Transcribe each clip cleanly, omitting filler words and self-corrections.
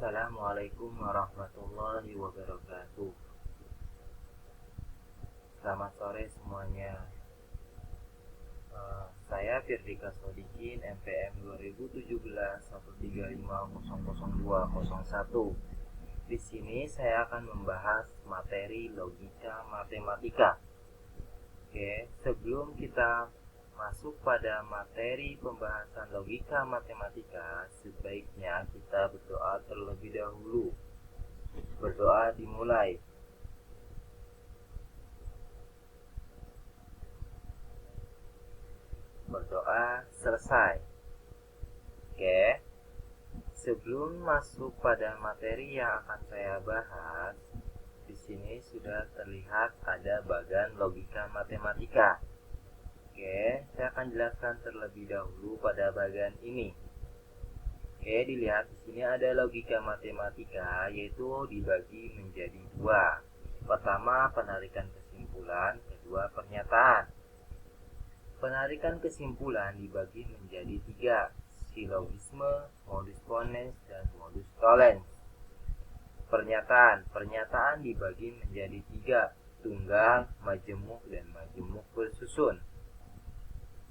Assalamualaikum warahmatullahi wabarakatuh. Selamat sore semuanya. Saya Firdika Sodikin, MPM 2017 135000201. Di sini saya akan membahas materi logika matematika. Oke, sebelum kita masuk pada materi pembahasan logika matematika, sebaiknya kita berdoa terlebih dahulu. Berdoa dimulai. Berdoa selesai. Oke. Sebelum masuk pada materi yang akan saya bahas, di sini sudah terlihat ada bagan logika matematika. Oke, saya akan jelaskan terlebih dahulu pada bagian ini. Oke, dilihat di sini ada logika matematika, yaitu dibagi menjadi dua. Pertama, penarikan kesimpulan, kedua, pernyataan. Penarikan kesimpulan dibagi menjadi tiga: silogisme, modus ponens, dan modus tollens. Pernyataan dibagi menjadi tiga: tunggal, majemuk, dan majemuk bersusun.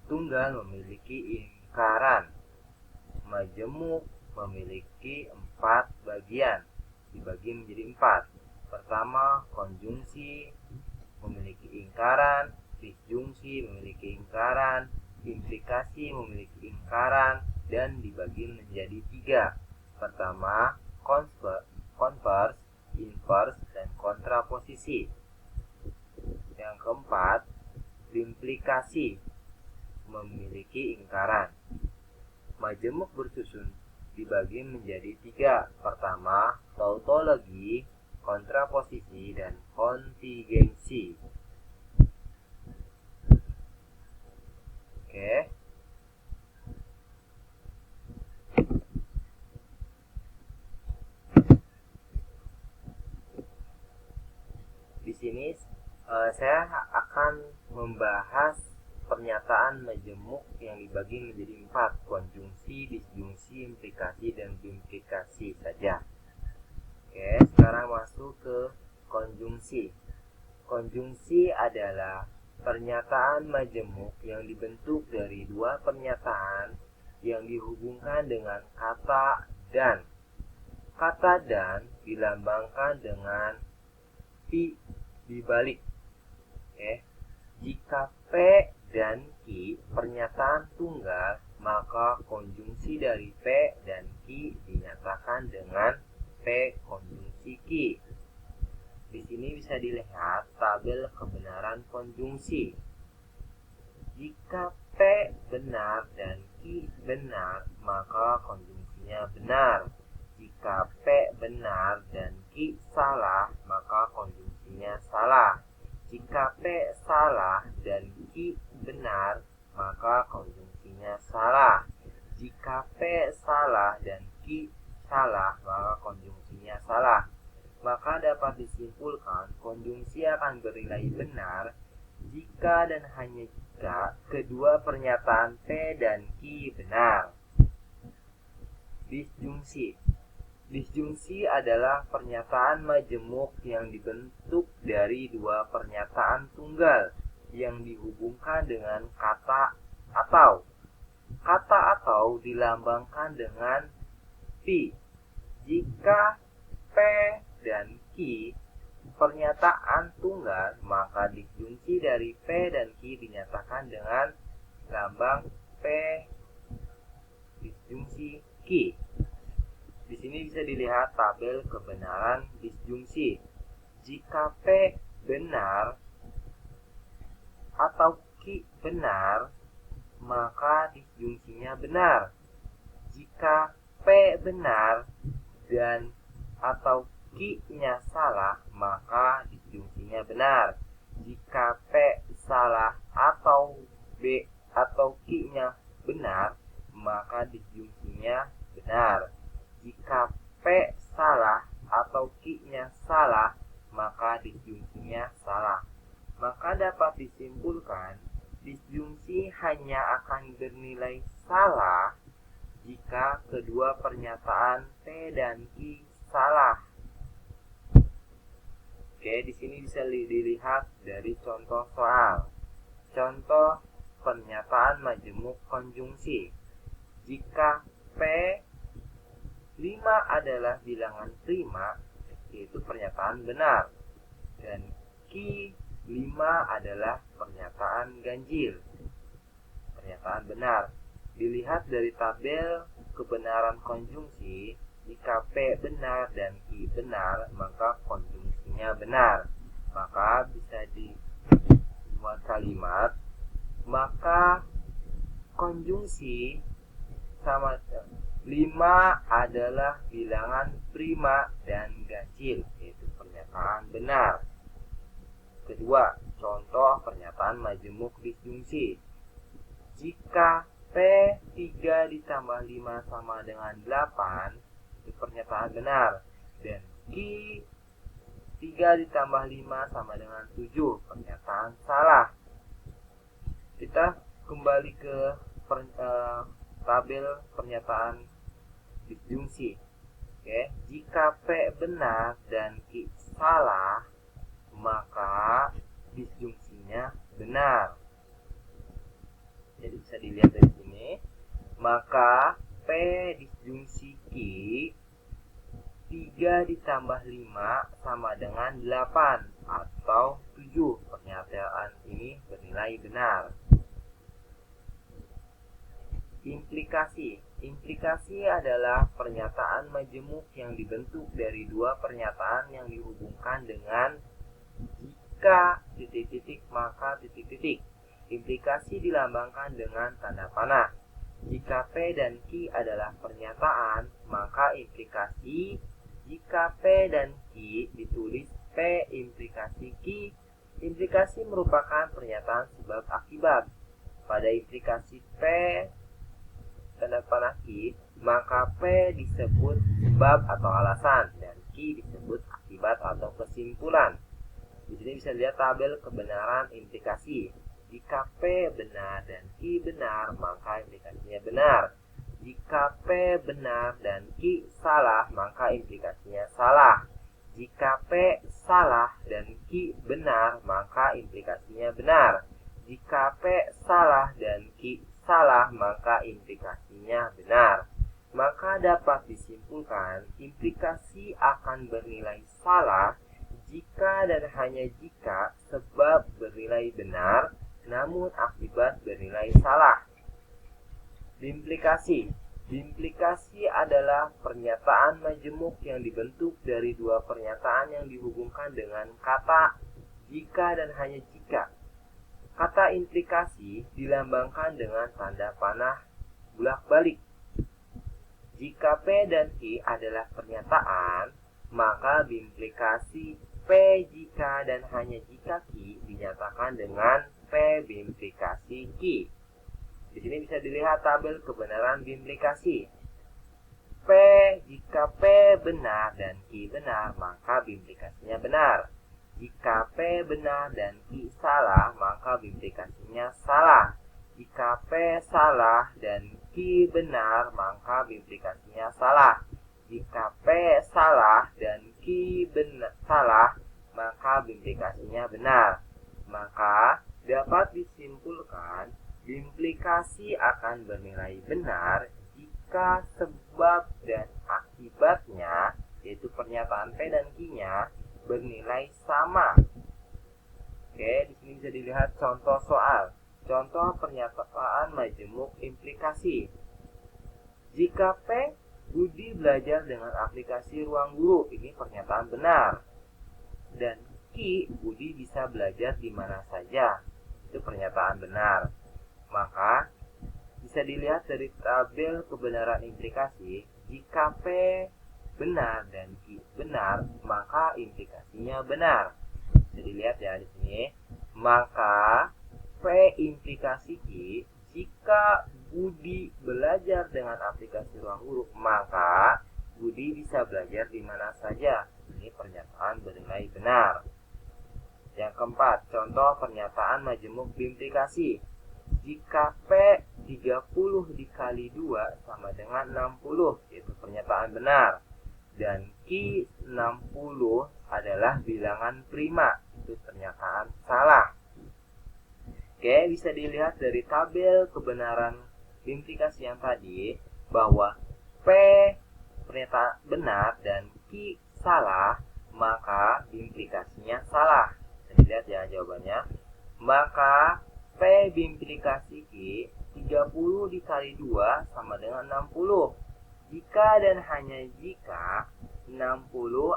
Tunggal memiliki lingkaran, majemuk memiliki 4 bagian, dibagi menjadi 4. Pertama, konjungsi memiliki lingkaran, disjungsi memiliki lingkaran, implikasi memiliki lingkaran, dan dibagi menjadi 3. Pertama, converse, inverse, dan kontraposisi. Yang keempat, implikasi memiliki lingkaran. Majemuk bersusun dibagi menjadi 3. Pertama, tautologi, kontraposisi, dan kontingensi. Oke. Di sini saya akan membahas pernyataan majemuk yang dibagi menjadi 4: konjungsi, disjungsi, implikasi, dan implikasi saja. Oke, sekarang masuk ke konjungsi. Konjungsi adalah pernyataan majemuk yang dibentuk dari dua pernyataan yang dihubungkan dengan kata dan. Kata dan dilambangkan dengan pi dibalik. Oke. Jika P dan Q pernyataan tunggal, maka konjungsi dari P dan Q dinyatakan dengan P konjungsi Q. Di sini bisa dilihat tabel kebenaran konjungsi. Jika P benar dan Q benar, maka konjungsinya benar. Jika P benar dan Q salah, maka konjungsinya salah. Jika P salah dan Q benar, maka konjungsinya salah. Jika P salah dan Q salah, maka konjungsinya salah. Maka dapat disimpulkan konjungsi akan bernilai benar jika dan hanya jika kedua pernyataan P dan Q benar. Disjungsi. Disjungsi adalah pernyataan majemuk yang dibentuk dari dua pernyataan tunggal yang dihubungkan dengan kata atau. Kata atau dilambangkan dengan pi. Jika P dan Q pernyataan tunggal, maka disjungsi dari P dan Q dinyatakan dengan lambang P disjungsi Q. Di sini bisa dilihat tabel kebenaran disjungsi. Jika P benar atau Q benar, maka disjungsinya benar. Jika P benar dan atau Q-nya salah, maka disjungsinya benar. Jika P salah atau B atau Q-nya benar, maka disjungsinya benar. Jika P salah atau Q-nya salah, maka disjungsinya salah. Maka dapat disimpulkan disjungsi hanya akan bernilai salah jika kedua pernyataan P dan Q salah. Oke, di sini bisa dilihat dari contoh soal. Contoh pernyataan majemuk konjungsi. Jika P5 adalah bilangan prima, yaitu pernyataan benar. Dan Q5 adalah pernyataan ganjil, pernyataan benar. Dilihat dari tabel kebenaran konjungsi, jika P benar dan Q benar, maka konjungsinya benar. Maka bisa dibuat kalimat, maka konjungsi sama 5 adalah bilangan prima dan ganjil, yaitu pernyataan benar. Kedua, contoh pernyataan majemuk disjungsi. Jika P3 ditambah 5 sama dengan 8, itu pernyataan benar. Dan Q3 ditambah 5 sama dengan 7, pernyataan salah. Kita kembali ke tabel pernyataan disjungsi. Oke, jika P benar dan Q salah, maka disjungsinya benar. Jadi bisa dilihat dari sini, maka P disjungsi Q 3 ditambah 5 sama dengan 8 atau 7. Pernyataan ini bernilai benar. Implikasi. Implikasi adalah pernyataan majemuk yang dibentuk dari dua pernyataan yang dihubungkan dengan jika titik-titik maka titik-titik. Implikasi dilambangkan dengan tanda panah. Jika P dan Q adalah pernyataan, maka implikasi jika P dan Q ditulis P implikasi Q, implikasi merupakan pernyataan sebab akibat. Pada implikasi P tanda panah Q, maka P disebut sebab atau alasan dan Q disebut akibat atau kesimpulan. Di sini bisa lihat tabel kebenaran implikasi. Jika P benar dan Q benar, maka implikasinya benar. Jika P benar dan Q salah, maka implikasinya salah. Jika P salah dan Q benar, maka implikasinya benar. Jika P salah dan Q salah, maka implikasinya benar. Maka dapat disimpulkan implikasi akan bernilai salah jika dan hanya jika sebab bernilai benar, namun akibat bernilai salah. Implikasi. Implikasi adalah pernyataan majemuk yang dibentuk dari dua pernyataan yang dihubungkan dengan kata jika dan hanya jika. Kata implikasi dilambangkan dengan tanda panah bolak-balik. Jika P dan Q adalah pernyataan, maka implikasi P jika dan hanya jika Q dinyatakan dengan P implikasi Q. Di sini bisa dilihat tabel kebenaran implikasi. P jika P benar dan Q benar, maka implikasinya benar. Jika P benar dan Q salah, maka implikasinya salah. Jika P salah dan Q benar, maka implikasinya salah. Jika P salah dan Q salah, maka implikasinya benar. Maka dapat disimpulkan implikasi akan bernilai benar jika sebab dan akibatnya, yaitu pernyataan P dan Q-nya, bernilai sama. Oke, di sini bisa dilihat contoh soal. Contoh pernyataan majemuk implikasi. Jika P, Budi belajar dengan aplikasi Ruang Guru, ini pernyataan benar. Dan Q, Budi bisa belajar di mana saja, itu pernyataan benar. Maka bisa dilihat dari tabel kebenaran implikasi, jika P benar dan Q benar, maka implikasinya benar. Bisa dilihat ya di sini. Maka P implikasi Q, jika Budi belajar dengan aplikasi Ruang Guru, maka Budi bisa belajar di mana saja. Ini pernyataan bernilai benar. Yang keempat, contoh pernyataan majemuk implikasi. Jika P 30 dikali 2 sama dengan 60, yaitu pernyataan benar. Dan Q 60 adalah bilangan prima, itu pernyataan salah. Oke, bisa dilihat dari tabel kebenaran implikasi yang tadi bahwa P pernyataan benar dan Q salah, maka implikasinya salah. Bisa dilihat ya jawabannya. Maka P implikasi Q 30 dikali 2 sama dengan 60. Jika dan hanya jika 60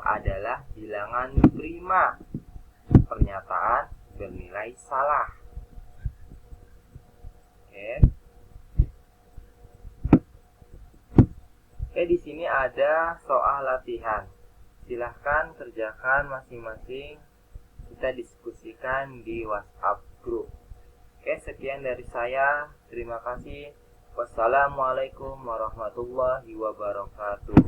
adalah bilangan prima, pernyataan bernilai salah. Oke, di sini ada soal latihan. Silahkan kerjakan masing-masing. Kita diskusikan di WhatsApp group. Oke, sekian dari saya. Terima kasih. Wassalamualaikum warahmatullahi wabarakatuh.